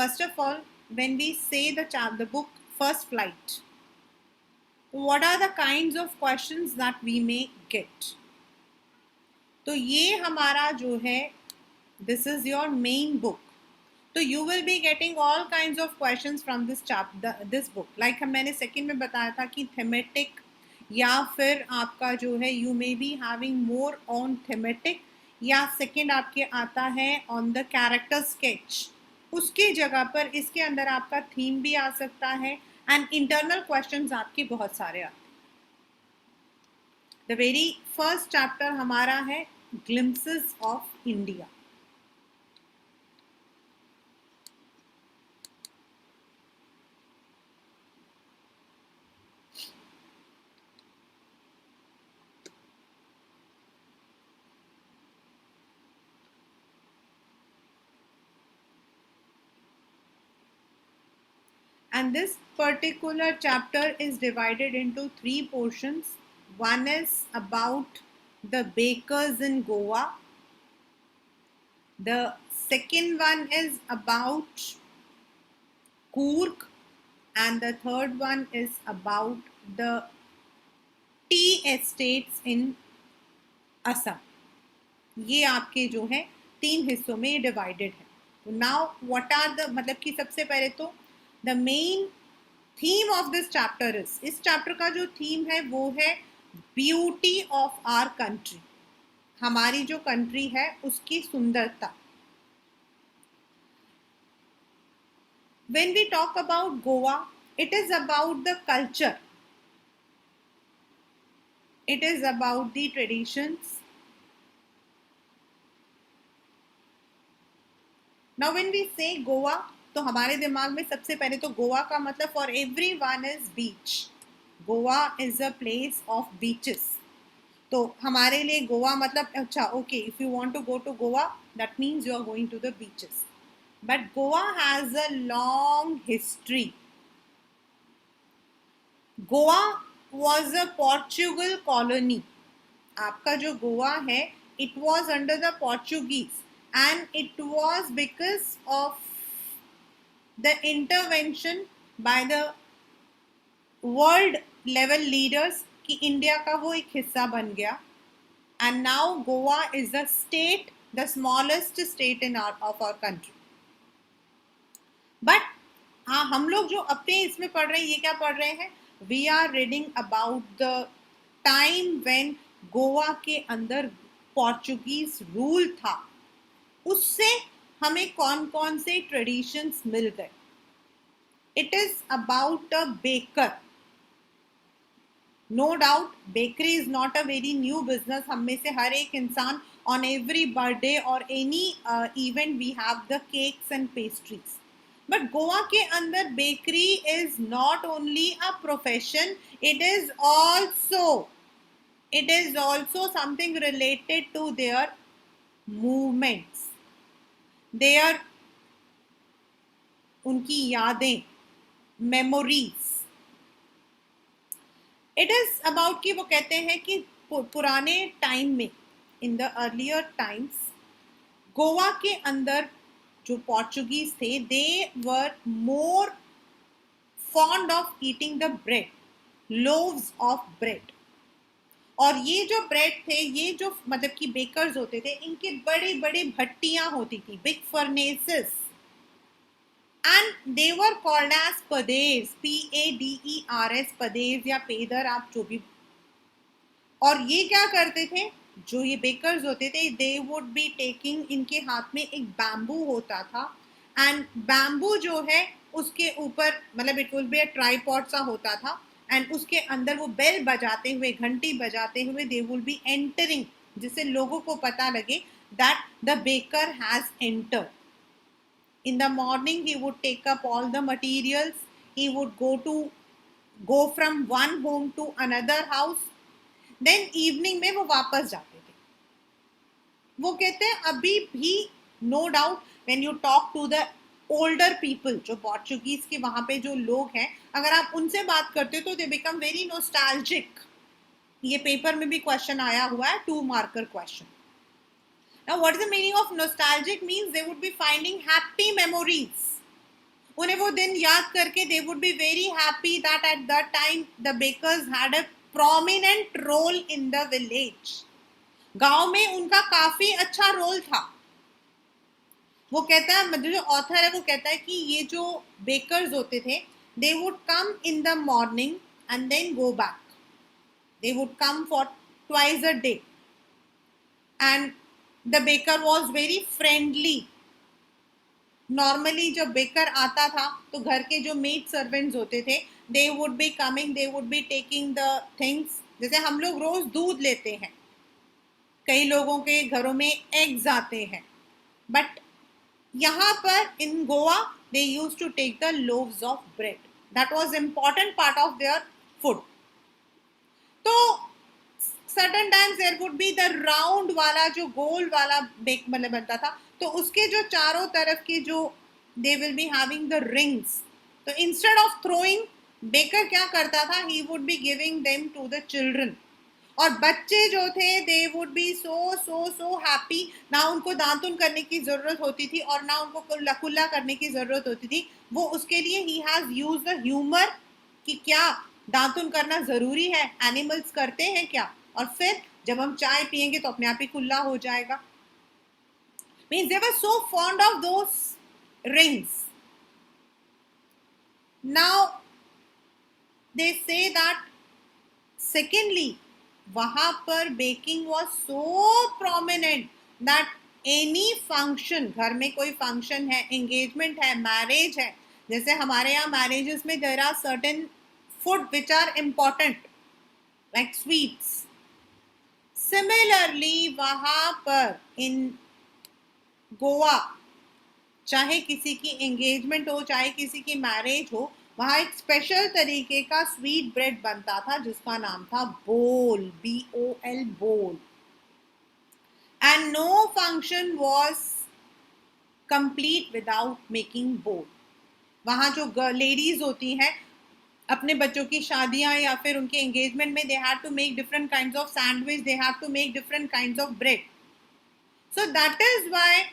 First of all, when we say the book First Flight, what are the kinds of questions that we may get? तो ये हमारा जो है, this is your main book. तो you will be getting all kinds of questions from this book. Like मैंने second में बताया था कि thematic या फिर आपका जो है you may be having more on thematic, या second आपके आता है on the character sketch. उसकी जगह पर इसके अंदर आपका थीम भी आ सकता है एंड इंटरनल क्वेश्चंस आपके बहुत सारे आते हैं. द वेरी फर्स्ट चैप्टर हमारा है glimpses of India. And this particular chapter is divided into 3 portions. One is about the bakers in Goa. The second one is about Coorg, and the third one is about the tea estates in Assam. ये आपके जो है 3 हिस्सों में divided है. Now what are the, मतलब कि सबसे पहले तो the main theme of this chapter is, इस चैप्टर का जो थीम है वो है ब्यूटी ऑफ आवर कंट्री. हमारी जो कंट्री है उसकी सुंदरता. When we talk about Goa, it is about the culture. It is about the traditions. Now when we say Goa, तो हमारे दिमाग में सबसे पहले तो गोवा का मतलब for everyone is beach. Goa is a place of beaches. तो हमारे लिए गोवा मतलब अच्छा okay, if you want to go to Goa that means you are going to the beaches. But Goa has a long history. Goa was a Portugal colony. आपका जो गोवा है it was under the Portuguese, and it was because of the intervention by the world level leaders कि India का वो एक हिस्सा बन गया. and now Goa is the state, the smallest state in of our country. but हाँ, हम लोग जो अपने इसमें पढ़ रहे हैं, ये क्या पढ़ रहे हैं, we are reading about the time when Goa के अंदर पोर्चुगीज रूल था. उससे हमें कौन कौन से ट्रेडिशंस मिल गए. It is about a baker. No doubt bakery is not a very new business. हम में से हर एक इंसान ऑन एवरी बर्थडे और any event we have the cakes and pastries. But Goa के अंदर bakery is not only a profession, it is also something related to their movements, their उनकी यादें, मेमोरीज. इट इज अबाउट कि वो कहते हैं कि पुराने टाइम में, in the earlier times, Goa के अंदर जो पोर्चुगीज थे they were more fond of eating the bread, loaves of bread. और ये जो ब्रेड थे, ये जो मतलब कि बेकर्स होते थे, इनकी बड़ी बड़ी भट्टियां होती थी, big furnaces, and they were called as paders, PADERS, paders या पेदर, आप जो भी. और ये क्या करते थे, जो ये बेकर्स होते थे, they would be taking, इनके हाथ में एक बैम्बू होता था, एंड बैम्बू जो है उसके ऊपर मतलब it will be a tripod सा होता था, एंड उसके अंदर वो बेल बजाते हुए, घंटी बजाते हुए दे विल बी एंटरिंग, जिससे लोगों को पता लगे that the baker has entered. In the morning he would take up all the materials, he would go from one home to another house, then evening में वो वापस जाते थे. वो कहते हैं अभी भी no doubt when you talk to the older people, जो पोर्चुगीज के वहां पे जो लोग हैं, अगर आप उनसे बात करते हो तो they become very nostalgic. ये पेपर में भी क्वेश्चन आया हुआ है, 2 marker question. Now, what is the meaning of nostalgic? Means they would be finding happy memories. उन्हें वो दिन याद करके they would be very happy that at that time the bakers had a prominent role in the village. गांव में उनका काफी अच्छा रोल था। वो कहता है, मतलब जो ऑथर है वो कहता है कि ये जो बेकर्स होते थे, they would come in the morning and then go back. They would come for twice a day and the baker was very friendly. Normally जब बेकर आता था तो घर के जो मेड सर्वेंट्स होते थे, they would be coming, they would be taking the things. जैसे हम लोग रोज दूध लेते हैं, कई लोगों के घरों में एग्स आते हैं, बट यहाँ पर in Goa they used to take the loaves of bread. That was important part of their food. तो certain times there would be the round वाला जो गोल वाला बेक मतलब बनता था, तो उसके जो चारों तरफ के जो they will be having the rings. तो इंस्टेड ऑफ थ्रोइंग, बेकर क्या करता था, he would be giving them to the children. और बच्चे जो थे they would be so so so happy. ना उनको दांतुन करने की जरूरत होती थी और ना उनको कुल्ला कुल्ला करने की जरूरत होती थी। वो उसके लिए he has use the humour कि क्या दांतुन करना जरूरी है, एनिमल्स करते हैं क्या, और फिर जब हम चाय पियेंगे तो अपने आप ही कुल्ला हो जाएगा। Means they were so fond of those rings. Now they say that secondly, वहां पर baking was so prominent that any function, घर में कोई फंक्शन है, एंगेजमेंट है, मैरिज है, जैसे हमारे यहाँ मैरिजेस में there are certain food which are important like sweets. Similarly वहां पर इन गोवा, चाहे किसी की एंगेजमेंट हो, चाहे किसी की मैरिज हो, वहां एक स्पेशल तरीके का स्वीट ब्रेड बनता था जिसका नाम था बोल, BOL, बोल। And no function was complete without making बोल। वहां जो लेडीज होती हैं, अपने बच्चों की शादियां या फिर उनके एंगेजमेंट में, they have to make different kinds of sandwich, they have to make different kinds of bread. So that is why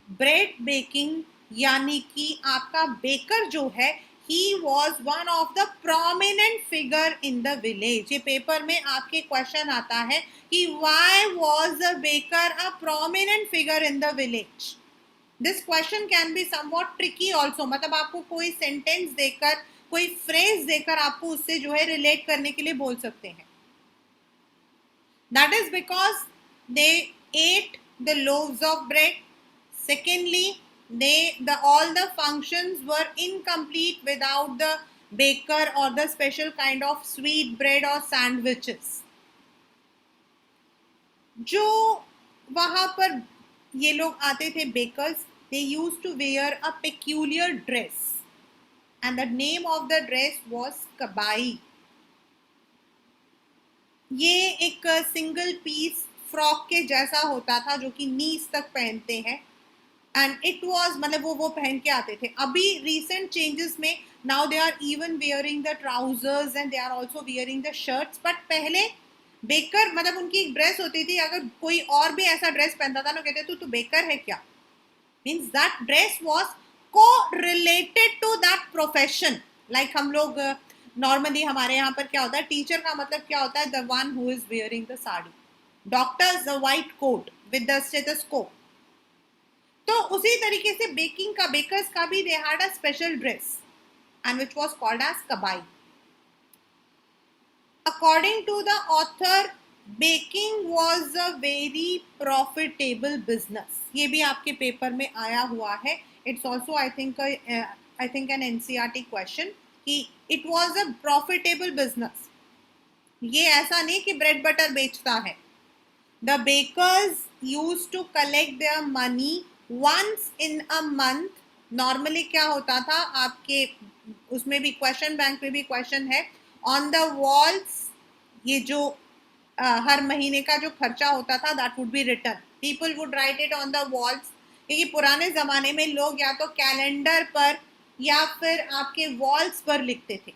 bread baking, यानी कि आपका बेकर जो है, he was one of the prominent figure in the village। ये paper में आपके question आता है कि why was the baker a prominent figure in the village। This question can be somewhat tricky also, मतलब आपको कोई सेंटेंस देकर, कोई फ्रेज देकर आपको उससे जो है रिलेट करने के लिए बोल सकते हैं। That is because they at the loaves of bread. Secondly, all the functions were incomplete without the baker or the special kind of sweet bread or sandwiches। जो वहां पर ये लोग आते थे bakers, they used to wear a peculiar dress and the name of the dress was kabai। ये एक single piece frock के जैसा होता था जो कि नीज तक पहनते हैं, एंड इट वॉज, मतलब वो पहन के आते थे। अभी रिसेंट चेंजेस में now they are even wearing the trousers and they are also wearing the shirts, but पहले बेकर मतलब उनकी एक ड्रेस होती थी। अगर कोई और भी ऐसा ड्रेस पहनता था ना, कहते तू तो बेकर है क्या, means that dress was correlated to that profession. Like हम लोग नॉर्मली हमारे यहाँ पर क्या होता है, टीचर का मतलब क्या होता है, the one who is wearing the sari, doctors the white coat with the stethoscope. तो उसी तरीके से बेकिंग का, बेकर्स का भी they had a special dress and which was called as kabai. According to the author, baking was a very profitable business. ये भी आपके पेपर में आया हुआ है। It's also I think an NCERT question कि it was a profitable business. ये ऐसा नहीं कि ब्रेड बटर बेचता है। The bakers used to collect their money once in a month। Normally क्या होता था आपके उसमें भी क्वेश्चन बैंक में भी क्वेश्चन है, ऑन द वॉल्स ये जो हर महीने का जो खर्चा होता था that would be written, people would write it on the walls. क्योंकि पुराने जमाने में लोग या तो कैलेंडर पर या फिर आपके वॉल्स पर लिखते थे।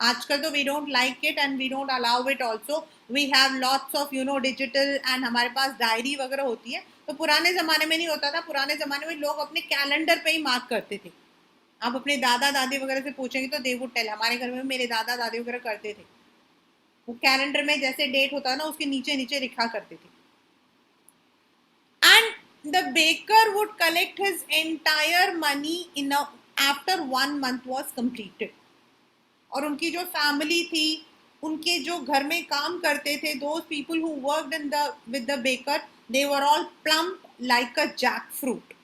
आजकल तो we don't like it and we don't allow it also. We have lots of digital and हमारे पास डायरी वगैरह होती है। तो पुराने ज़माने में नहीं होता था, पुराने ज़माने में लोग अपने कैलेंडर पे ही मार्क करते थे। आप अपने दादा दादी वगैरह से पूछेंगे तो दे वुड टेल, हमारे घर में मेरे दादा दादी वगैरह करते थे, वो कैलेंडर में जैसे डेट होता है ना उसके नीचे नीचे लिखा करते थे. And the baker would collect his entire money in a after 1 month was completed. और उनकी जो फैमिली थी, उनके जो घर में काम करते थे, those people who worked in the with the baker, they were all plump like a jackfruit.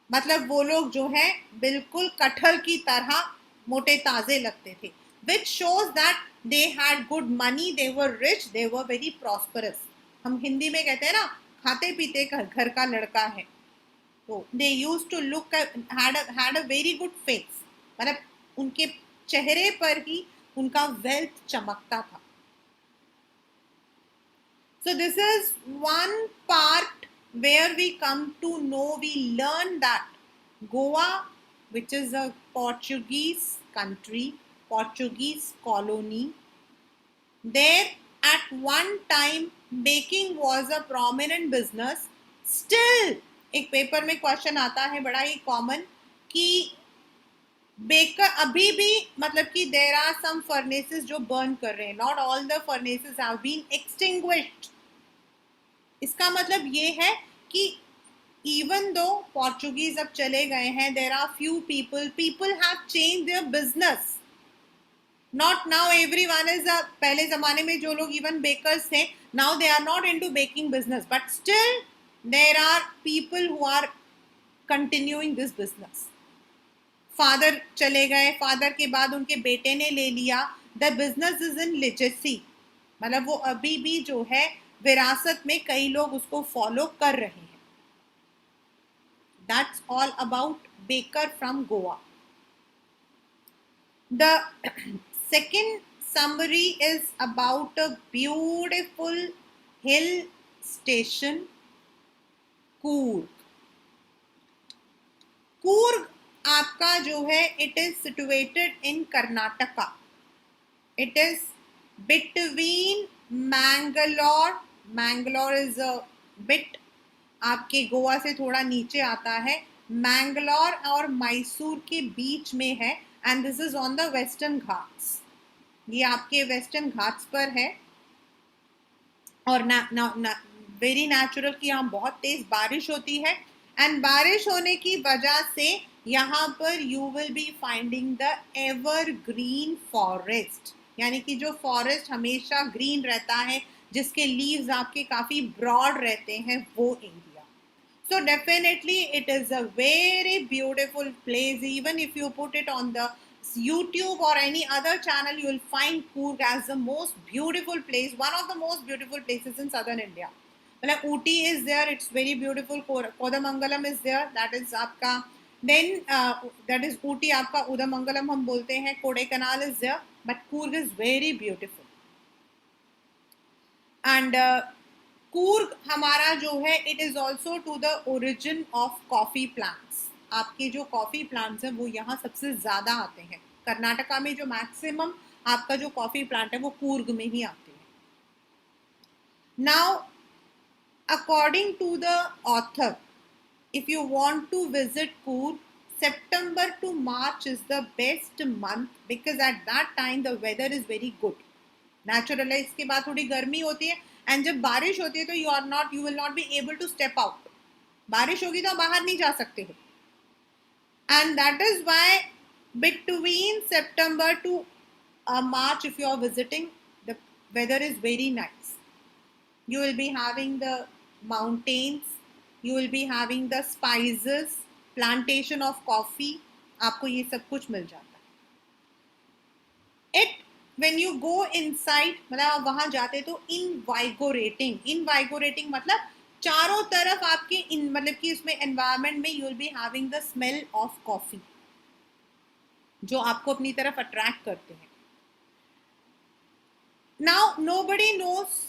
मतलब वो लोग जो है बिल्कुल कटहल की तरह मोटे ताजे लगते थे. Which shows that they had good money, they were rich, they were very prosperous. हम हिंदी में कहते हैं ना, खाते पीते घर का लड़का है. तो they used to look had a very good face. मतलब उनके चेहरे पर ही उनका वेल्थ चमकता था. So this is one part where we come to know, we learn that Goa, which is a Portuguese country, Portuguese colony, there at one time baking was a prominent business. Still एक paper में question आता है बड़ा ही common कि baker अभी भी, मतलब कि देर आर सम फर्नेसेस जो बर्न कर रहे हैं. Not all the furnaces have been extinguished. इसका मतलब ये है कि इवन दो पोर्चुगीज अब चले गए हैं, there are few people have change their business. Not now everyone is पहले जमाने में जो लोग इवन बेकर्स थे, now they are not into baking business, but still there are people who are continuing this business. Father चले गए, father के बाद उनके बेटे ने ले लिया. The business is in legacy, मतलब वो अभी भी जो है विरासत में कई लोग उसको फॉलो कर रहे हैं. That's all about baker from Goa. The second summary is about a beautiful hill station, Coorg. Coorg आपका जो है it is situated in Karnataka. It is between Mangalore is a bit आपके गोवा से थोड़ा नीचे आता है. मैंगलोर और मैसूर के बीच में है. And this is on the western Ghats. ये आपके वेस्टर्न घाट्स पर है. और वेरी नेचुरल कि यहाँ बहुत तेज बारिश होती है. एंड बारिश होने की वजह से यहाँ पर you will be finding the ever green forest, यानी कि जो फॉरेस्ट हमेशा ग्रीन रहता है, जिसके लीव्स आपके काफी ब्रॉड रहते हैं, वो area. So definitely it is a very beautiful place. Even if you put it on the YouTube or any other channel, you will find Coorg as the most beautiful place, one of the most beautiful places in southern India. Like Ooty is there, it's very beautiful. Kodamangalam is there, that is आपका. Then that is Ooty आपका. Udamangalam हम बोलते हैं. Kodaikanal is there, but Coorg is very beautiful. And Coorg हमारा जो है, it is also to the origin of coffee plants. आपके जो कॉफी प्लांट्स हैं वो यहाँ सबसे ज्यादा आते हैं. कर्नाटका में जो मैक्सिमम आपका जो कॉफी प्लांट है वो कूर्ग में ही आते हैं. Now according to the author, if you want to visit Coorg, September to March is the best month because at that time the weather is very good. Natural है, इसके बाद थोड़ी गर्मी होती है. एंड जब बारिश होती है तो you will not be able to step out. बारिश होगी तो बाहर नहीं जा सकते हो. And that is why between September to March, if you are visiting, the weather is very nice. You will be having the mountains, you will be having the spices, plantation of coffee. आपको ये सब कुछ मिल जाता है. It when you go inside, मतलब आप वहां जाते तो invigorating मतलब चारों तरफ आपके मतलब कि इसमें एनवायरनमेंट में you will be having the smell of coffee जो आपको अपनी तरफ अट्रैक्ट करते हैं. नाउ नोबडी नोस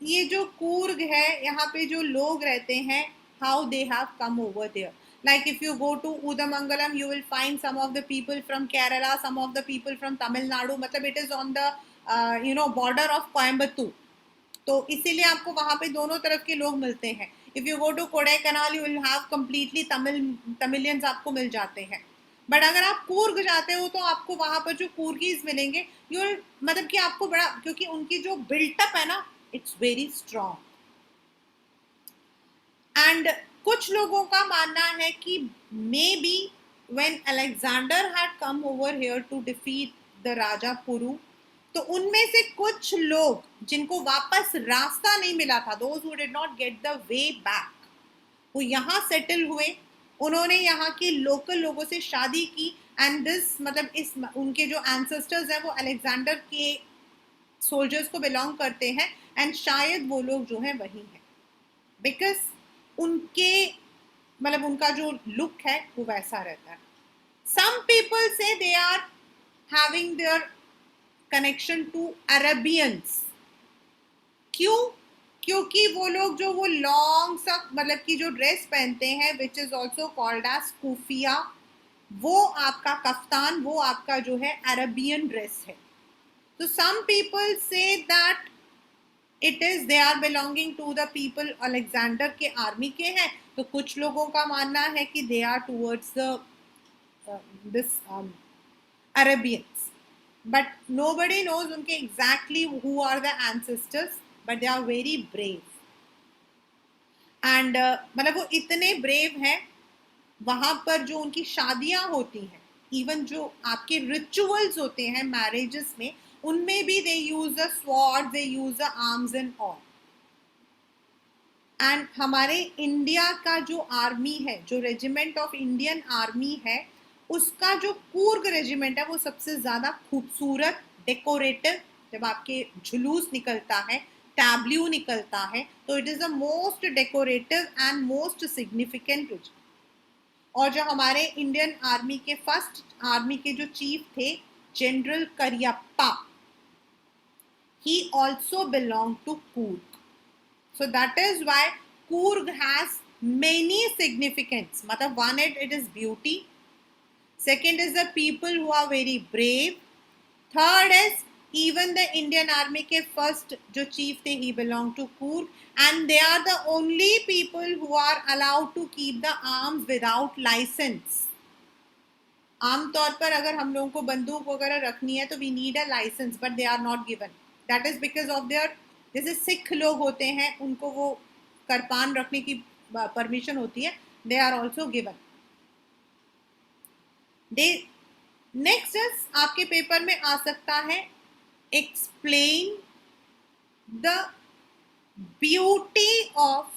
ये जो कूर्ग है, यहाँ पे जो लोग रहते हैं, how they have come over there. Like if you go to Udamangalam, you will find some of the people from Kerala, some of the people from Tamil Nadu. मतलब it is on the border of Coimbatore. तो इसीलिए आपको वहां पे दोनों तरफ के लोग मिलते हैं. If you go to Kodaikanal, you will have completely Tamilians आपको मिल जाते हैं. बट अगर आप कूर्ग जाते हो तो आपको वहां पर जो कूर्गीज मिलेंगे, यू मतलब कि आपको बड़ा, क्योंकि उनकी जो बिल्टअप है ना, इट्स वेरी स्ट्रॉन्ग। एंड कुछ लोगों का मानना है कि maybe when Alexander had come over here to defeat the Raja Puru, तो उनमें से कुछ लोग जिनको वापस रास्ता नहीं मिला था, those who did not get the way back, वो यहाँ सेटल हुए। उन्होंने यहाँ के लोकल लोगों से शादी की, एंड दिस मतलब इस उनके जो एंसेस्टर्स हैं वो अलेक्जेंडर के सोल्जर्स को बिलोंग करते हैं, एंड शायद वो लोग जो है वही हैं, बिकॉज उनके मतलब उनका जो लुक है वो वैसा रहता है। Some people say they are having their connection to Arabians. क्यों? क्योंकि वो लोग जो वो लॉन्ग सा मतलब की जो ड्रेस पहनते हैं, which is also called as कुफिया, वो आपका कफ्तान, वो आपका जो है अरेबियन ड्रेस है। तो some people say that it is they are belonging to the people Alexander के आर्मी के हैं, तो कुछ लोगों का मानना है कि they are towards the this Arabians, but nobody knows उनके exactly who are the ancestors, but they are very brave, and मतलब वो इतने brave हैं, वहां पर जो उनकी शादियां होती हैं, इवन जो आपके रिचुअल्स होते हैं मैरिजेस में, उनमें भी they use the sword, they use the arms and all. And हमारे इंडिया का जो आर्मी है, जो रेजिमेंट ऑफ इंडियन आर्मी है, उसका जो कूर्ग रेजिमेंट है वो सबसे ज्यादा खूबसूरत, डेकोरेटिव, जब आपके जुलूस निकलता है, टैब्ल्यू निकलता है, तो it is the most decorative and most significant regiment. और जो हमारे इंडियन आर्मी के फर्स्ट आर्मी के जो चीफ थे, general Cariappa, he also belonged to Coorg. So that is why Coorg has many significance. मतलब one, it is beauty. Second is the people who are very brave. Third is even the Indian army के first जो chief थे, he belonged to Coorg, and they are the only people who are allowed to keep the arms without license. आमतौर पर अगर हम लोगों को बंदूक वगैरह रखनी है तो we need a licence, but they are not given. That is because of their, जैसे सिख लोग होते हैं उनको वो करपान रखने की परमिशन होती है, they are also given. The next is आपके पेपर में आ सकता है, explain the beauty of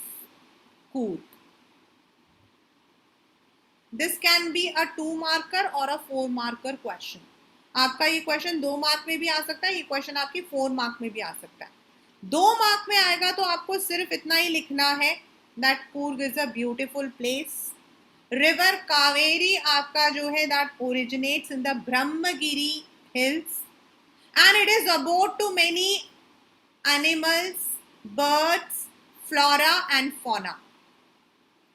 Coorg. This can be a 2 marker और अ 4 मार्कर क्वेश्चन। आपका ये क्वेश्चन 2 मार्क में भी आ सकता है, ये क्वेश्चन आपकी 4 मार्क में भी आ सकता है। 2 मार्क में आएगा तो आपको सिर्फ इतना ही लिखना है, that Coorg is a beautiful place. River Kaveri आपका जो है that originates in the Brahmagiri hills, and it is about too many animals, birds, flora and fauna.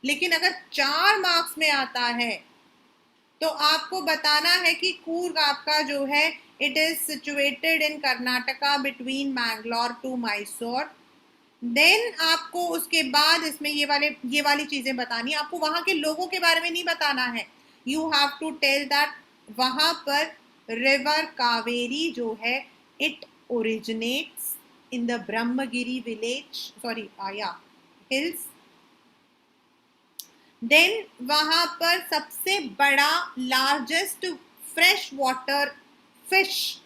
लेकिन अगर 4 मार्क्स में आता है तो आपको बताना है कि कूर्ग आपका जो है, it is situated in Karnataka between Mangalore to Mysore. Then आपको उसके बाद इसमें ये वाली चीजें बतानी, आपको वहां के लोगों के बारे में नहीं बताना है। You have to tell that वहां पर रिवर कावेरी जो है, it originates in the Brahmagiri village, sorry आया हिल्स। देन वहां पर सबसे बड़ा लार्जेस्ट फ्रेश वाटर फिश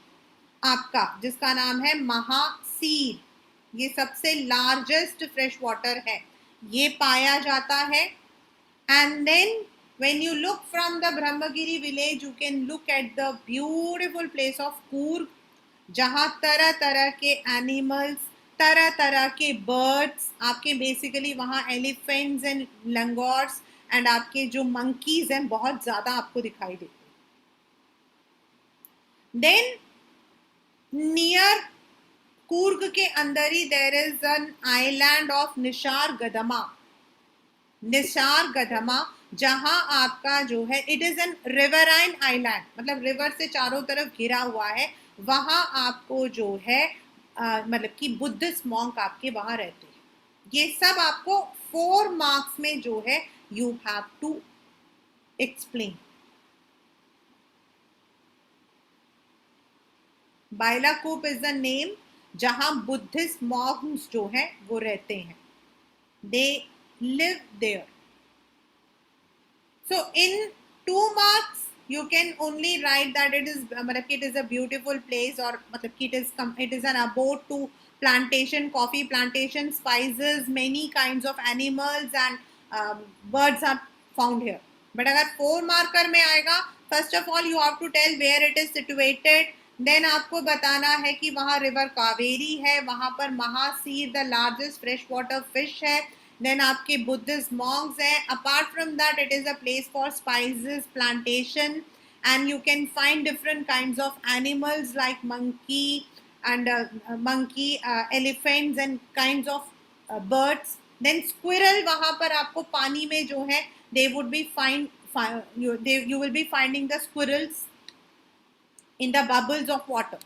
आपका, जिसका नाम है महासीर, ये सबसे लार्जेस्ट फ्रेश वाटर है, ये पाया जाता है। And then when you look from the Brahmagiri village, you can look at the beautiful place of Coorg, जहां तरह तरह के एनिमल्स, तरह तरह के बर्ड्स, आपके बेसिकली वहां एलिफेंट्स एंड लंगोर्स एंड आपके जो मंकीज हैं बहुत ज्यादा आपको दिखाई देते हैं। देन नियर कूर्ग के अंदर ही there is an island of Nisargadhama, Nisargadhama, जहां आपका जो है, it is an riverine island, मतलब रिवर से चारों तरफ घिरा हुआ है। वहां आपको जो है मतलब कि बुद्धिस्ट मॉन्क आपके वहां रहते हैं। ये सब आपको 4 मार्क्स में जो है you have to explain. Bylakuppe is the name जहां बुद्धिस्ट मॉन्क्स जो हैं वो रहते हैं. They live there. So in 2 marks you can only write that it is a beautiful place, or it is an abode to plantation, coffee plantation, spices, many kinds of animals and birds are found here. But अगर 4 marker में आएगा, first of all you have to tell where it is situated. Then आपको बताना है कि वहाँ river Kaveri है, वहाँ पर mahseer the largest fresh water fish है. देन आपके बुद्धिस्ट मॉन्क्स हैं. Apart from that it is a place for spices plantation, and you can find different kinds of animals like elephants and kinds of birds. Then squirrel, वहाँ पर आपको पानी में जो है they would be you will be finding the squirrels in the bubbles of water.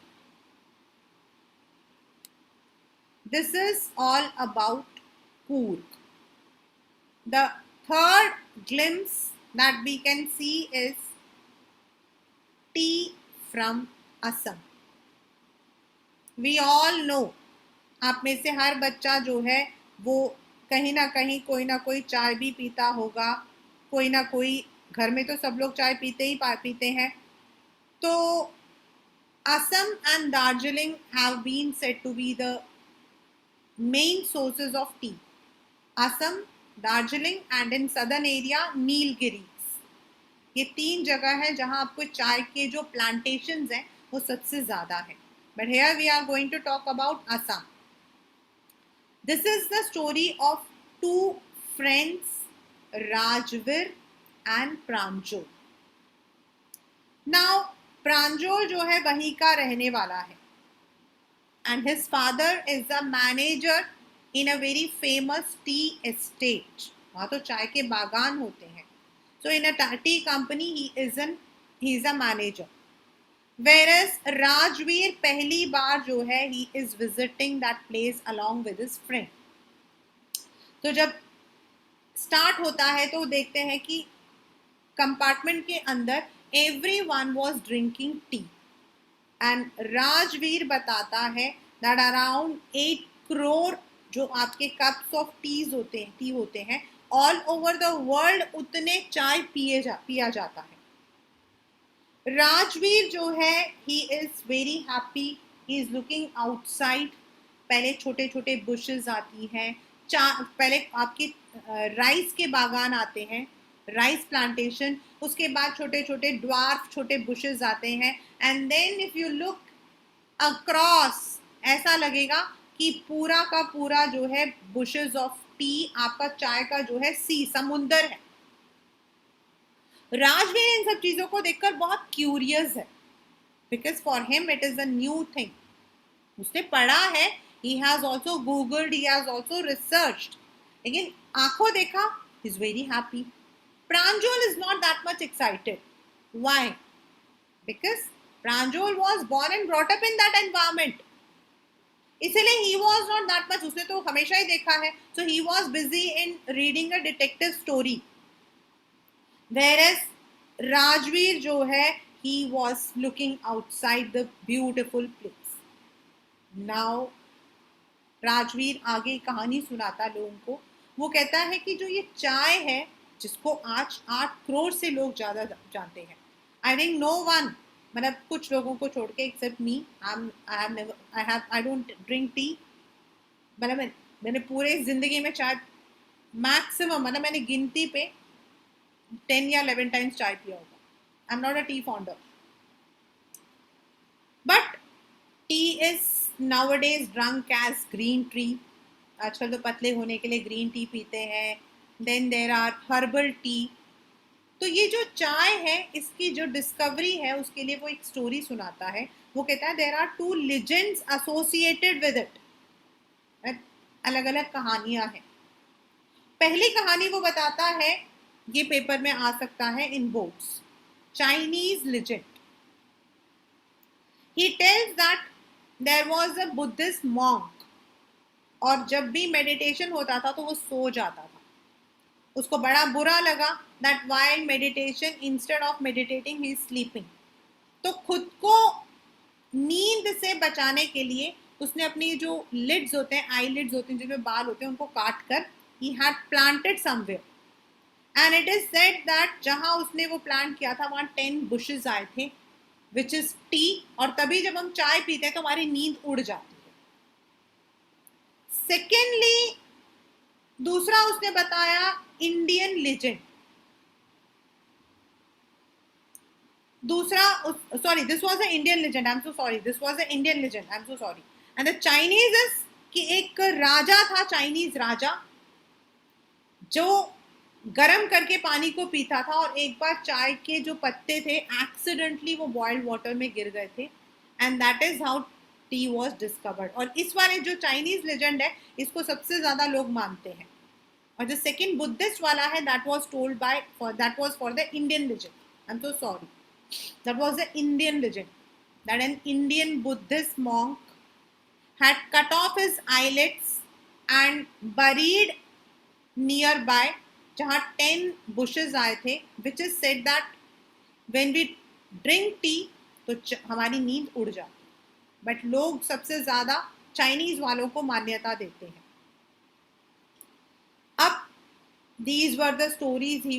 This is all about Coorg. The third glimpse that we can see is tea from Assam. We all know, आप में से हर बच्चा जो है वो कहीं ना कहीं कोई ना कोई चाय भी पीता होगा. कोई ना कोई, घर में तो सब लोग चाय पीते हैं. तो Assam and Darjeeling have been said to be the main sources of tea. Assam, Darjeeling and in southern area Nilgiris. ये 3 जगह है जहां आपको चाय के जो प्लांटेशंस हैं वो सबसे ज्यादा है. But here we are going to talk about Assam. This is the story of 2 friends, Rajveer and Pranjol. Now Pranjol जो है वहीं का रहने वाला है and his father is the manager in a very famous tea estate. वहाँ तो चाय के बागान होते हैं. So in a tea company he is a manager. Whereas Rajveer पहली बार जो है he is visiting that place along with his friend. तो जब स्टार्ट होता है तो देखते हैं कि कंपार्टमेंट के अंदर everyone was drinking tea. And Rajveer बताता है that around 8 crore जो आपके कप्स ऑफ टी होते हैं ऑल ओवर द वर्ल्ड, उतने चाय पिया जाता है. राजवीर जो है ही is very happy. He is looking outside. पहले छोटे छोटे बुशेस आती हैं. पहले आपके राइस के बागान आते हैं, राइस प्लांटेशन. उसके बाद छोटे छोटे ड्वार्फ छोटे बुशेस आते हैं. And then if you look across, ऐसा लगेगा कि पूरा का पूरा जो है बुशेस ऑफ टी आपका चाय का जो है समुंदर है. राजवीर इन सब चीजों को देखकर बहुत क्यूरियस है, because for him it is a new thing. उसने पढ़ा है, he has also googled, he has also researched, लेकिन आंखों देखा, he is very happy. Pranjol is not that much excited. Why? Because Pranjol was born and brought up in that environment. इसलिए he was not that much, उसने तो हमेशा ही देखा है. So he was busy in reading a detective story. Whereas Rajveer जो है he was looking outside the beautiful place. Now Rajveer आगे कहानी सुनाता लोगों को. वो कहता है कि जो ये चाय है जिसको आज 8 करोड़ से लोग ज्यादा जानते हैं. आई थिंक नो वन, मतलब कुछ लोगों को छोड़ के, except me, I don't drink tea. मतलब मैंने पूरे जिंदगी में चाय मैक्सिमम, मतलब मैंने गिनती पे 10 या 11 टाइम्स चाय पिया होगा. I am not a tea founder. But tea is nowadays drunk as green tea. आजकल तो पतले होने के लिए ग्रीन टी पीते हैं. Then there are herbal tea. तो ये जो चाय है इसकी जो डिस्कवरी है उसके लिए वो एक स्टोरी सुनाता है. वो कहता है there are 2 legends associated with it. अलग अलग कहानियां हैं. पहली कहानी वो बताता है, ये पेपर में आ सकता है in boards, Chinese legend. He tells that there was a Buddhist monk, और जब भी मेडिटेशन होता था तो वो सो जाता था. उसको बड़ा बुरा लगा that while meditation, instead of meditating he is sleeping. तो खुद को नींद से बचाने के लिए उसने अपनी जो लिड्स होते हैं, आई लिड्स होते हैं, जिनमें बाल होते हैं, उनको काट कर he had planted somewhere, and it is said that जहां उसने वो प्लांट किया था वहां 10 बुशेस आए थे, विच इज टी, और तभी जब हम चाय पीते हैं तो हमारी नींद उड़ जाती है। सेकेंडली, दूसरा उसने बताया इंडियन लेजेंड, दूसरा, sorry this was a Indian legend, I am so sorry, this was a Indian legend, I am so sorry, and the Chinese is कि एक राजा था, चाइनीज राजा, जो गरम करके पानी को पीता था, और एक बार चाय के जो पत्ते थे एक्सीडेंटली वो बॉइल्ड वाटर में गिर गए थे, and that is how tea was discovered. और इस वाले जो चाइनीज लेजेंड है इसको सबसे ज्यादा लोग मानते हैं, और जो सेकंड बुद्धिस्ट वाला है that was told by, that was for the Indian legend, I am so sorry, that was the Indian legend, that an Indian Buddhist monk had cut off his eyelids and buried nearby जहाँ 10 bushes आए थे, which is said that when we drink tea तो हमारी नींद उड़ जाती, but लोग सबसे ज्यादा चाइनीज वालों को मान्यता देते हैं। अब these were the stories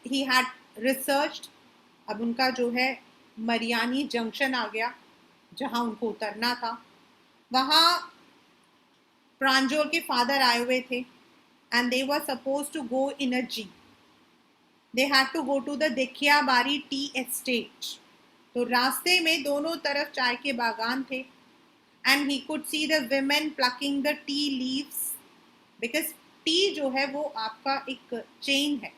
he had researched। अब उनका जो है मरियानी जंक्शन आ गया जहां उनको उतरना था, वहां प्रांजोल के फादर आए हुए थे, and they were suppose to go in a jeep, they had to go to the Dekhiabari tea estate. तो रास्ते में दोनों तरफ चाय के बागान थे, and he could see the women plucking the tea leaves, because tea जो है वो आपका एक चेन है,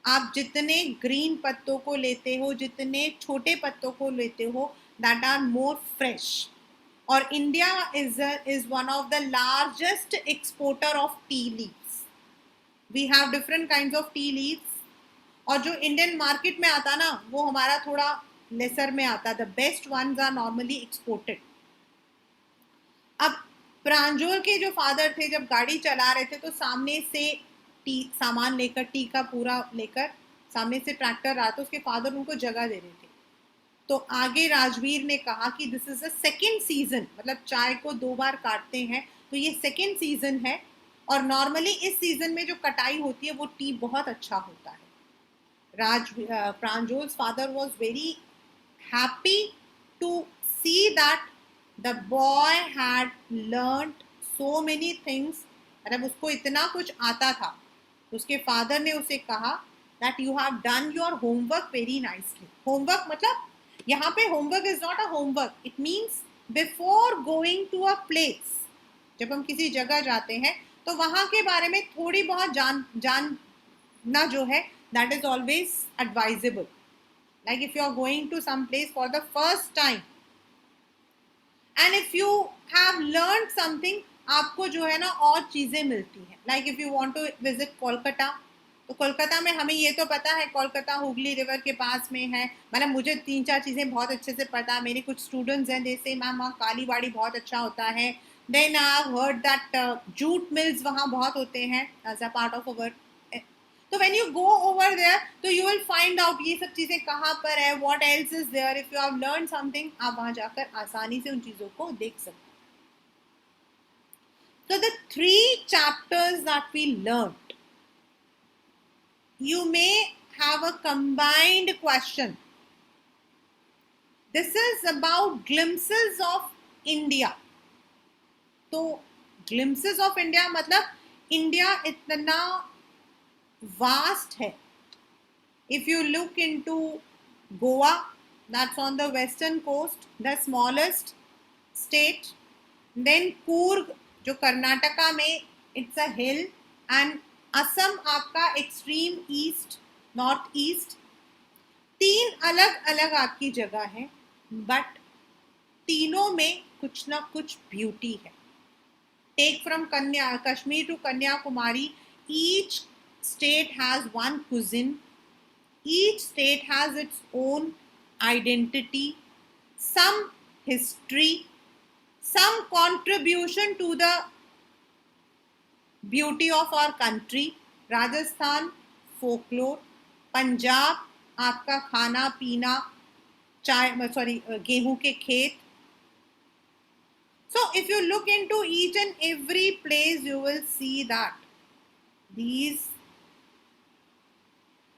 आप जितने ग्रीन पत्तों को लेते हो, जितने छोटे पत्तों को लेते हो, दैट आर मोर फ्रेश। और India is one of the largest exporter of tea leaves, we have different kinds of tea leaves, और जो इंडियन मार्केट में आता ना वो हमारा थोड़ा लेसर में आता, the best ones are normally exported. अब प्रांजोल के जो फादर थे जब गाड़ी चला रहे थे तो सामने से टी सामान लेकर, टी का पूरा लेकर सामने से ट्रैक्टर रहा था, उसके फादर उनको जगह दे रहे थे। तो आगे राजवीर ने कहा कि this is the second season, मतलब चाय को 2 बार काटते हैं तो ये सेकेंड सीजन है, और नॉर्मली इस सीजन में जो कटाई होती है वो टी बहुत अच्छा होता है। Pranjol's father was very happy to see that the boy had learned so many things, मतलब उसको इतना कुछ आता था। उसके फादर ने उसे कहा that you have done your homework very nicely. Homework मतलब यहाँ पे homework is not a homework, it means before going to a place, जब हम किसी जगह जाते हैं तो वहां के बारे में थोड़ी बहुत जानना जो है that is always advisable. Like if you are going to some place for the first time and if you have learn something, आपको जो है ना और चीज़ें मिलती हैं। Like if you want to visit Kolkata, तो कोलकाता में हमें ये तो पता है कोलकाता हुगली रिवर के पास में है, मतलब मुझे 3-4 चीज़ें बहुत अच्छे से पता है। मेरे कुछ स्टूडेंट्स हैं जैसे मैम वहाँ कालीबाड़ी बहुत अच्छा होता है, then I have heard that jute mills वहाँ बहुत होते हैं as a part of our. तो when you go over there तो यू विल फाइंड आउट ये सब चीज़ें कहाँ पर है, what else is there. If you have learn something, आप वहाँ जाकर आसानी से उन चीज़ों को देख सकते हैं। So the 3 chapters that we learned, you may have a combined question. This is about glimpses of India. तो glimpses of India मतलब India इतना vast है. If you look into Goa, that's on the western coast, the smallest state. Then Coorg जो कर्नाटका में, it's a hill, and Assam आपका extreme east, north east. 3 अलग अलग आपकी जगह है, बट तीनों में कुछ ना कुछ ब्यूटी है। Take from Kashmir to Kanyakumari, each state has one cuisine, each state has its own identity, some history, some contribution to the beauty of our country. Rajasthan folklore, Punjab आपका खाना पीना, गेहूं के खेत. So if you look into each and every place, you will see that these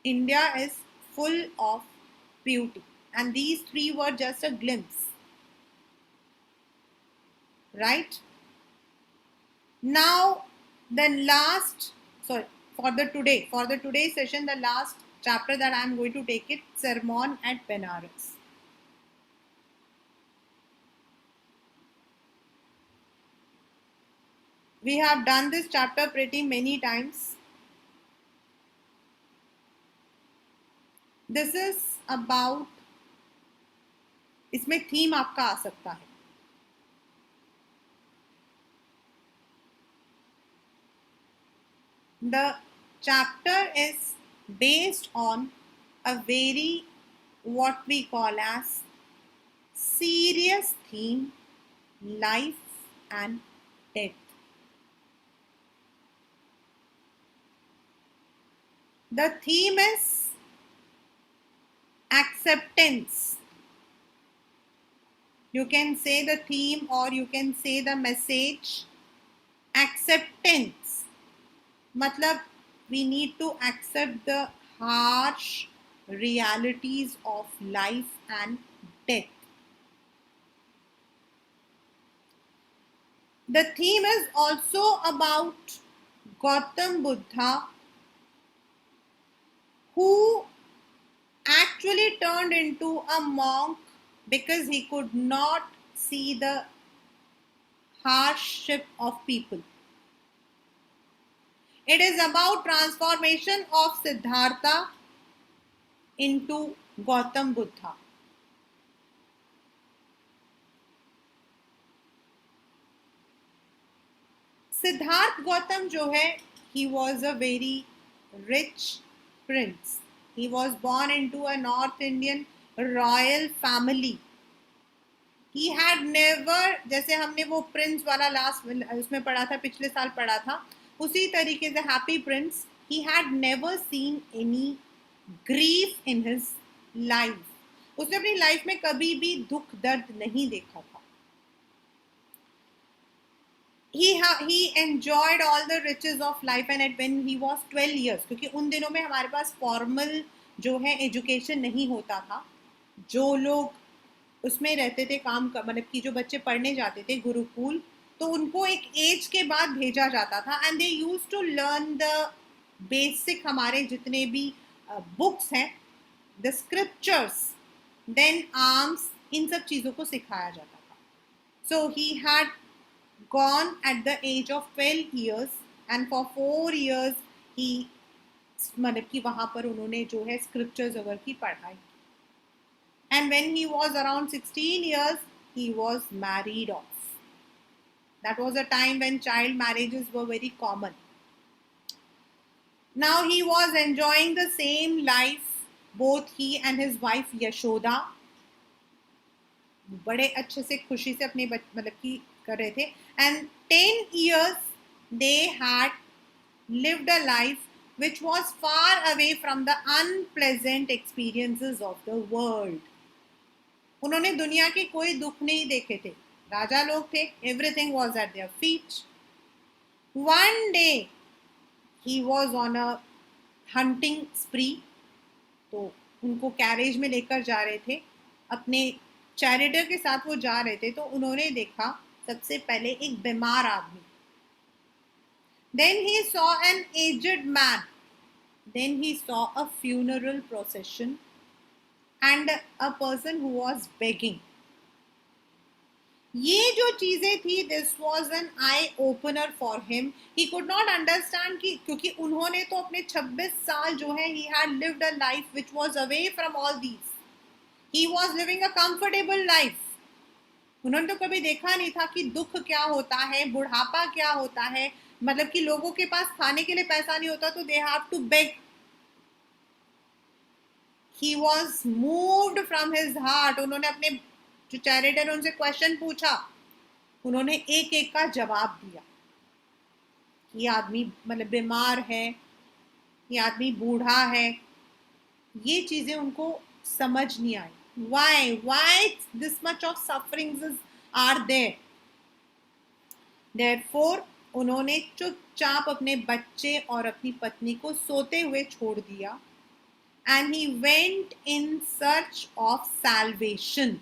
India is full of beauty, and these three were just a glimpse, right? Now, the last, sorry, for the today session, the last chapter that I am going to take it, Sermon at Benares. We have done this chapter pretty many times. This is about, इसमें theme आपका आ सकता है. The chapter is based on a very, what we call as, serious theme, life and death. The theme is acceptance. You can say the theme or you can say the message, acceptance. मतलब we need to accept the harsh realities of life and death. The theme is also about Gautam Buddha, who actually turned into a monk because he could not see the hardship of people. It is about transformation of Siddhartha into Gautam Buddha. Siddharth Gautam जो है, he was a very rich prince. He was born into a North Indian royal family. He had never, जैसे हमने वो Prince वाला last उसमें पढ़ा था, पिछले साल पढ़ा था, उसी तरीके से happy Prince, he had never seen any grief in his life. उसने अपनी लाइफ में कभी भी दुख दर्द नहीं देखा था. He enjoyed all the riches of life and when he was 12 years, क्योंकि उन दिनों में हमारे पास फॉर्मल जो है एजुकेशन नहीं होता था. जो लोग उसमें रहते थे काम मतलब कि जो बच्चे पढ़ने जाते थे गुरुकुल, तो उनको एक एज के बाद भेजा जाता था and they used to learn the basic, हमारे जितने भी बुक्स हैं, द स्क्रिप्चर्स, देन आर्म्स, इन सब चीज़ों को सिखाया जाता था. So he had gone at the age of 12 years and for 4 years he, मतलब कि वहाँ पर उन्होंने जो है स्क्रिप्चर्स वगैरह की पढ़ाई. And when he was around 16 years, he was married off. That was a time when child marriages were very common. Now he was enjoying the same life, both he and his wife Yashoda. बड़े अच्छे से खुशी से अपने मतलब कि कर रहे थे. And 10 years they had lived a life which was far away from the unpleasant experiences of the world. उन्होंने दुनिया के कोई दुख नहीं देखे थे. राजा लोग थे, everything was at their feet. One day he was on a hunting spree. तो उनको कैरेज में लेकर जा रहे थे, अपने चैरिटर के साथ वो जा रहे थे, तो उन्होंने देखा सबसे पहले एक बीमार आदमी. Then he saw an aged man. Then he saw a funeral procession and a person who was begging. ये जो चीजें थी, this was an eye opener for him. He could not understand कि क्योंकि उन्होंने तो अपने 26 साल जो है, he had lived a life which was away from all these. He was living a comfortable life. उन्होंने तो कभी देखा नहीं था कि दुख क्या होता है, बुढ़ापा क्या होता है, मतलब कि लोगों के पास खाने के लिए पैसा नहीं होता तो they have to beg. He was moved from his heart. उन्होंने अपने जो चैरिटर उनसे क्वेश्चन पूछा, उन्होंने एक एक का जवाब दिया. ये आदमी मतलब बीमार है, ये आदमी बूढ़ा है, ये चीजें उनको समझ नहीं आई. Why this much of sufferings are there? Therefore उन्होंने चुपचाप अपने बच्चे और अपनी पत्नी को सोते हुए छोड़ दिया. And he went in search of salvation.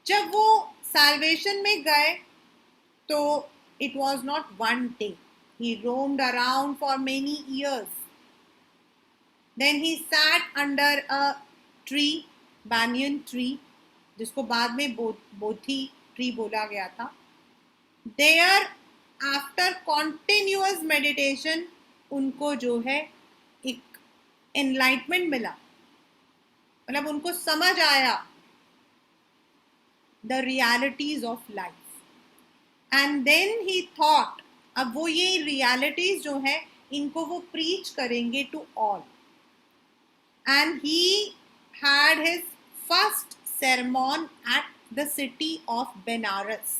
जब वो salvation में गए तो it was not one day. He roamed around for many years. Then he sat under a tree, banyan tree, जिसको बाद में बोधि ट्री बोला गया था. There, after continuous meditation, उनको जो है एक enlightenment मिला, मतलब उनको समझ आया the realities of life. And then he thought, अब वो ये realities जो है इनको वो preach करेंगे to all. And he had his first sermon at the city of Benares.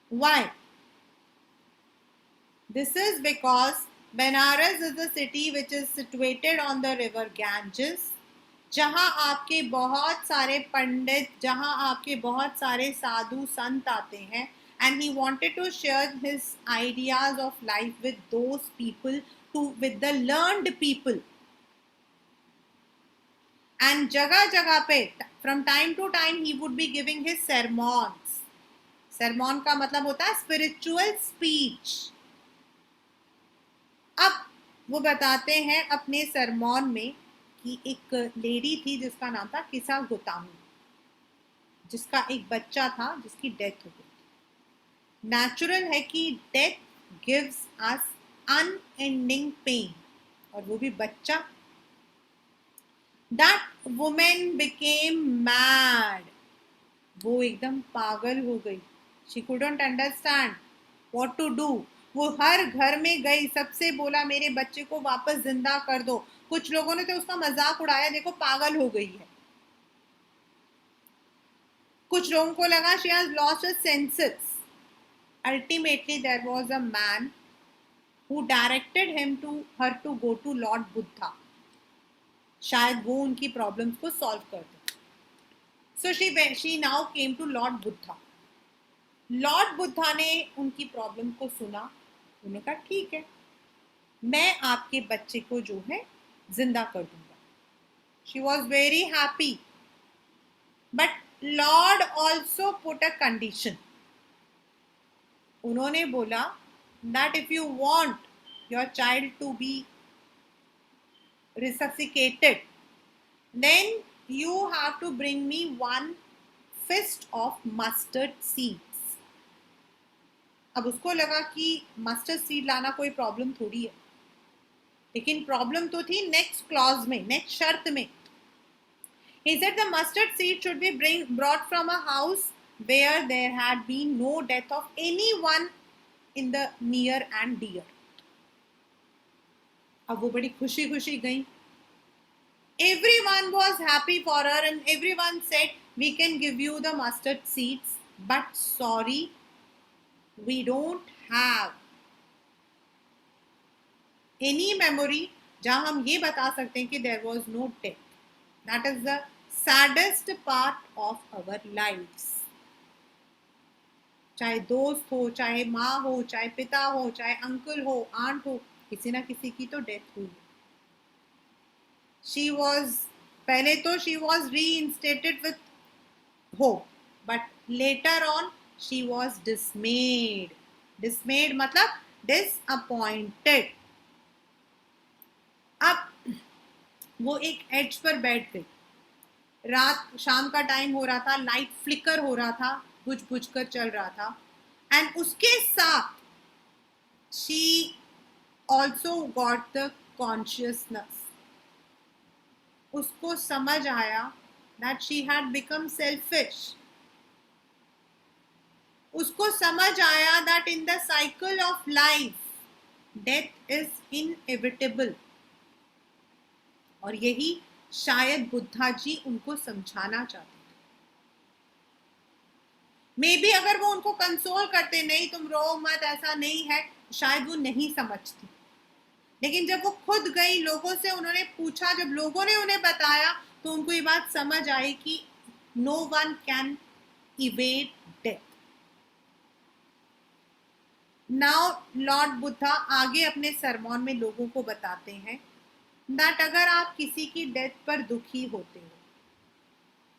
Why? This is because Benares is a city which is situated on the river Ganges, जहाँ आपके बहुत सारे पंडित, जहाँ आपके बहुत सारे साधु संत आते हैं. And he wanted to share his ideas of life with those people, with the learned people. And जगह जगह पे from time to time he would be giving his sermons. Sermon का मतलब होता है spiritual speech. अब वो बताते हैं अपने सरमॉन में कि एक लेडी थी जिसका नाम था किसा गोतामी, जिसका एक बच्चा था जिसकी डेथ हो गई. नेचुरल है कि death gives us unending pain, और वो भी बच्चा. That women became mad. वो एकदम पागल हो गई. She couldn't understand what to do. वो हर घर में गई, सबसे बोला मेरे बच्चे को वापस जिंदा कर दो. कुछ लोगों ने तो उसका मजाक उड़ाया, देखो पागल हो गई है. कुछ लोगों को लगा she has lost her senses. Ultimately there was a man who directed her to go to Lord Buddha. शायद वो उनकी प्रॉब्लम्स को सॉल्व कर दे. So she now came to Lord Buddha. Lord Buddha ने उनकी प्रॉब्लम को सुना. उन्होंने कहा ठीक है, मैं आपके बच्चे को जो है जिंदा कर दूंगा. She was very happy. But lord also put a condition. उन्होंने बोला that if you want your child to be resuscitated, then you have to bring me 1 fist of mustard seeds. अब उसको लगा कि मस्टर्ड सीड लाना कोई problem थोड़ी है, लेकिन प्रॉब्लम तो थी नेक्स्ट क्लॉज में, नेक्स्ट शर्त में. He said the mustard seed should be brought from a house where there had been no death of anyone in the near and dear. अब वो बड़ी खुशी खुशी गई. Everyone was happy for her and everyone said we can give you the mustard seeds, but sorry, we don't have any memory जहां हम ये बता सकते हैं कि there was no death. That is the saddest part of our lives. चाहे दोस्त हो, चाहे माँ हो, चाहे पिता हो, चाहे अंकल हो, आंट हो, किसी ना किसी की तो डेथ हुई. She was, पहले तो she was reinstated with hope, but later on she was dismayed. Dismayed मतलब disappointed. अब वो एक एज पर बैठ गई. रात शाम का टाइम हो रहा था, लाइट फ्लिकर हो रहा था, बुझ बुझ कर चल रहा था. एंड उसके साथ she also got the consciousness. उसको समझ आया that she had become selfish. उसको समझ आया that in the cycle of life death is inevitable. और यही शायद बुद्धा जी उनको समझाना चाहते थे. मे बी अगर वो उनको कंसोल करते, नहीं तुम रो मत, ऐसा नहीं है, शायद वो नहीं समझती. लेकिन जब वो खुद गई, लोगों से उन्होंने पूछा, जब लोगों ने उन्हें बताया, तो उनको ये बात समझ आई कि no one can evade death. Now Lord Buddha आगे अपने सरमॉन में लोगों को बताते हैं दैट अगर आप किसी की डेथ पर दुखी होते हो,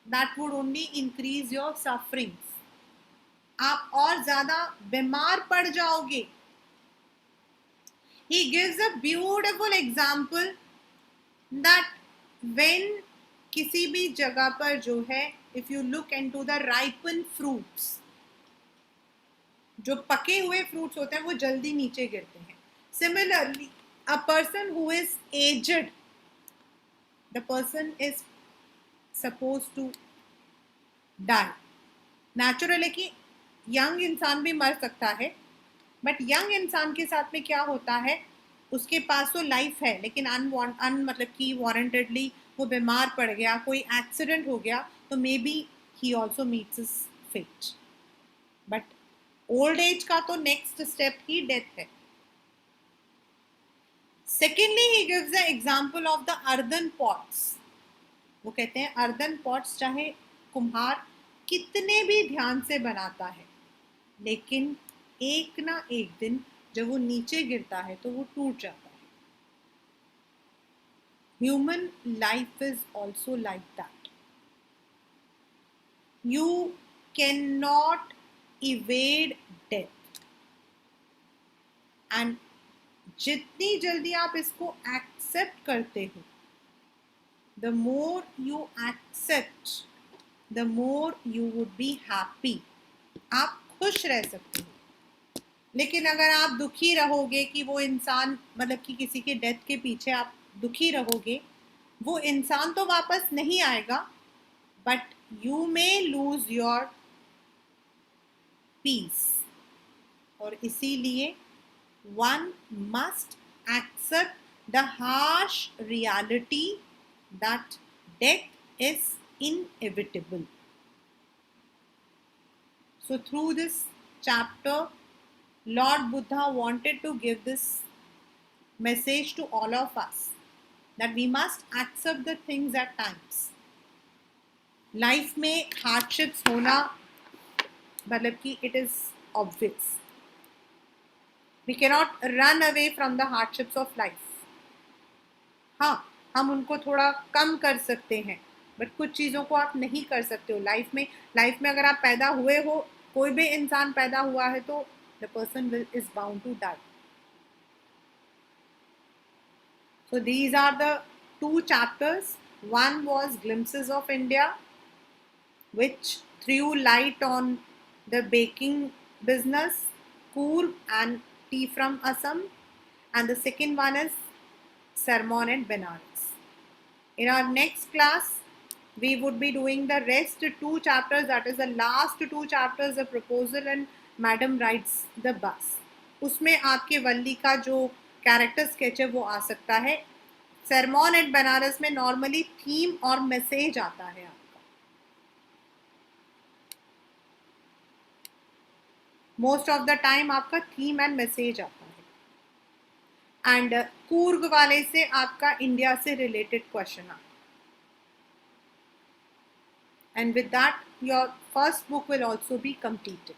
that would only increase your sufferings. आप और ज्यादा बीमार पड़ जाओगे. He gives a beautiful example that when किसी भी जगह पर जो है, if you look into the ripened fruits, जो पके हुए फ्रूट्स होते हैं वो जल्दी नीचे गिरते हैं. Similarly, a person who is aged, the person is supposed to die. Natural है कि यंग इंसान भी मर सकता है, बट यंग इंसान के साथ में क्या होता है, उसके पास तो लाइफ है, लेकिन मतलब कि वारंटेडली वो बीमार पड़ गया, कोई एक्सीडेंट हो गया, तो may be he also meets his fate. But old age का तो नेक्स्ट स्टेप ही डेथ है. Secondly he gives the example of the earthen pots. वो कहते हैं अर्दन पॉट्स चाहे कुम्हार कितने भी ध्यान से बनाता है, लेकिन एक ना एक दिन जब वो नीचे गिरता है तो वो टूट जाता है. Human life is also like that. You can not evade death. And जितनी जल्दी आप इसको एक्सेप्ट करते हो, the more you accept, the more you would be happy. आप खुश रह सकते हो. लेकिन अगर आप दुखी रहोगे कि वो इंसान, मतलब कि किसी के डेथ के पीछे आप दुखी रहोगे, वो इंसान तो वापस नहीं आएगा, but you may lose your peace. और इसीलिए one must accept the harsh reality that death is inevitable. So through this chapter, Lord Buddha wanted to give this message to all of us that we must accept the things at times. Life में hardships होना मतलब कि it is obvious. We cannot run away from the hardships of life. हाँ, हम उनको थोड़ा कम कर सकते हैं, बट कुछ चीज़ों को आप नहीं कर सकते हो लाइफ में अगर आप पैदा हुए हो, कोई भी इंसान पैदा हुआ है, तो the person will is bound to die. So these are the two chapters. One was Glimpses of India, which threw light on the baking business, Coorg and tea from Assam, and the second one is Sermon at Benares. In our next class, we would be doing the rest two chapters, that is the last two chapters, the proposal and Madam Rides the Bus. उसमें आपके वल्ली का जो character sketch है वो आ सकता है. Sermon eight Banaras में normally theme और मैसेज आता है आपका. मोस्ट ऑफ द टाइम आपका थीम एंड मैसेज आता है. एंड कूर्ग वाले से आपका इंडिया से रिलेटेड क्वेश्चन आता है. And with that, your first book will also be completed.